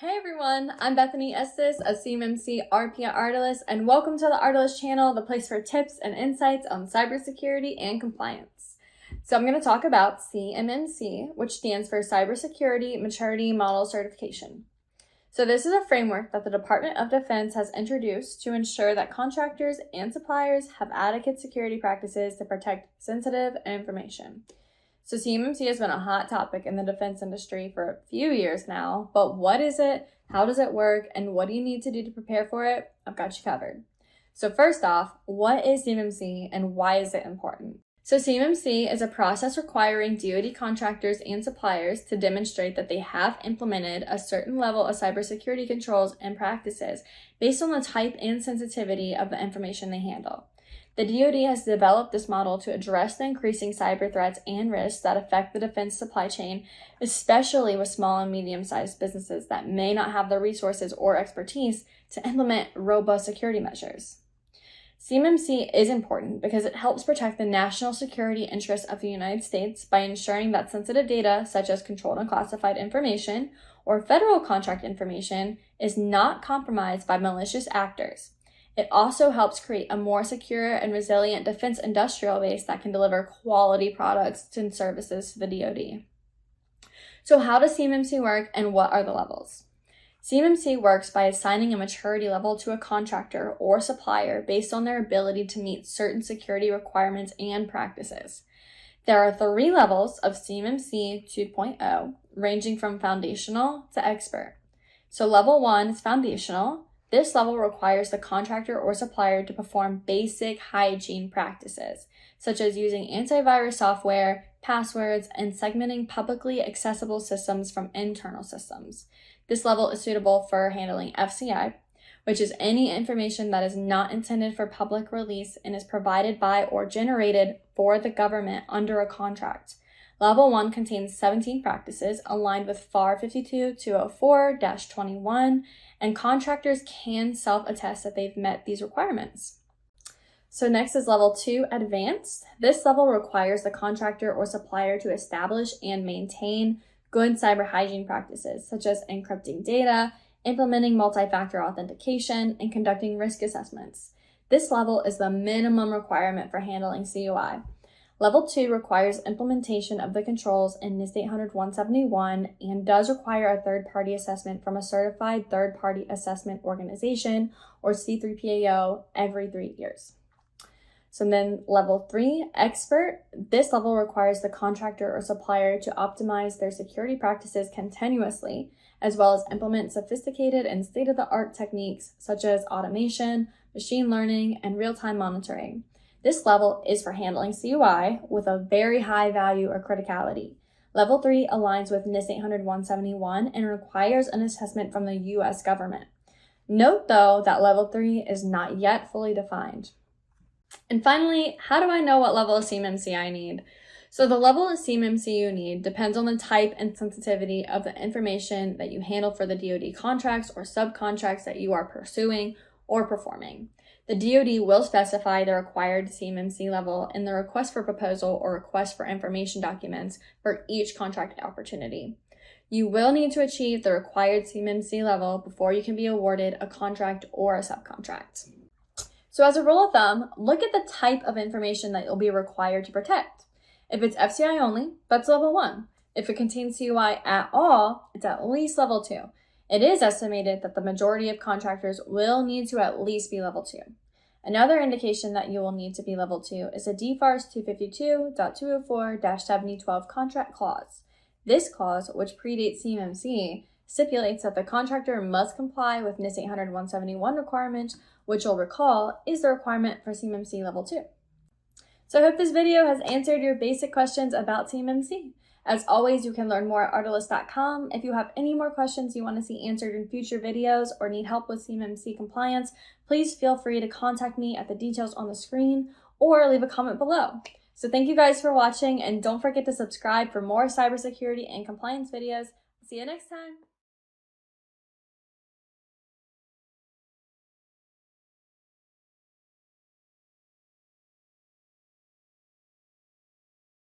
Hey everyone, I'm Bethany Estes, a CMMC RP at Ardalyst, and welcome to the Ardalyst channel, the place for tips and insights on cybersecurity and compliance. So I'm going to talk about CMMC, which stands for Cybersecurity Maturity Model Certification. So this is a framework that the Department of Defense has introduced to ensure that contractors and suppliers have adequate security practices to protect sensitive information. So CMMC has been a hot topic in the defense industry for a few years now, but what is it, how does it work, and what do you need to do to prepare for it? I've got you covered. So first off, what is CMMC and why is it important? So CMMC is a process requiring DoD contractors and suppliers to demonstrate that they have implemented a certain level of cybersecurity controls and practices based on the type and sensitivity of the information they handle. The DoD has developed this model to address the increasing cyber threats and risks that affect the defense supply chain, especially with small and medium-sized businesses that may not have the resources or expertise to implement robust security measures. CMMC is important because it helps protect the national security interests of the United States by ensuring that sensitive data, such as controlled and classified information or federal contract information, is not compromised by malicious actors. It also helps create a more secure and resilient defense industrial base that can deliver quality products and services to the DoD. So how does CMMC work and what are the levels? CMMC works by assigning a maturity level to a contractor or supplier based on their ability to meet certain security requirements and practices. There are 3 levels of CMMC 2.0, ranging from foundational to expert. So level 1 is foundational. This level requires the contractor or supplier to perform basic hygiene practices, such as using antivirus software, passwords, and segmenting publicly accessible systems from internal systems. This level is suitable for handling FCI, which is any information that is not intended for public release and is provided by or generated for the government under a contract. Level 1 contains 17 practices aligned with FAR 52204-21, and contractors can self-attest that they've met these requirements. So next is Level 2, Advanced. This level requires the contractor or supplier to establish and maintain good cyber hygiene practices, such as encrypting data, implementing multi-factor authentication, and conducting risk assessments. This level is the minimum requirement for handling CUI. Level 2 requires implementation of the controls in NIST 800-171 and does require a third-party assessment from a Certified Third-Party Assessment Organization, or C3PAO, every 3 years. So then Level 3, Expert. This level requires the contractor or supplier to optimize their security practices continuously, as well as implement sophisticated and state-of-the-art techniques such as automation, machine learning, and real-time monitoring. This level is for handling CUI with a very high value or criticality. Level 3 aligns with NIST 800-171 and requires an assessment from the U.S. government. Note, though, that Level 3 is not yet fully defined. And finally, how do I know what level of CMMC I need? So the level of CMMC you need depends on the type and sensitivity of the information that you handle for the DoD contracts or subcontracts that you are pursuing or performing. The DoD will specify the required CMMC level in the request for proposal or request for information documents for each contract opportunity. You will need to achieve the required CMMC level before you can be awarded a contract or a subcontract. So as a rule of thumb, look at the type of information that you'll be required to protect. If it's FCI only, that's level 1. If it contains CUI at all, it's at least level 2. It is estimated that the majority of contractors will need to at least be level 2. Another indication that you will need to be level 2 is a DFARS 252.204-7012 contract clause. This clause, which predates CMMC, stipulates that the contractor must comply with NIST 800-171 requirement, which you'll recall is the requirement for CMMC level 2. So I hope this video has answered your basic questions about CMMC. As always, you can learn more at Ardalyst.com. If you have any more questions you want to see answered in future videos or need help with CMMC compliance, please feel free to contact me at the details on the screen or leave a comment below. So thank you guys for watching, and don't forget to subscribe for more cybersecurity and compliance videos. See you next time.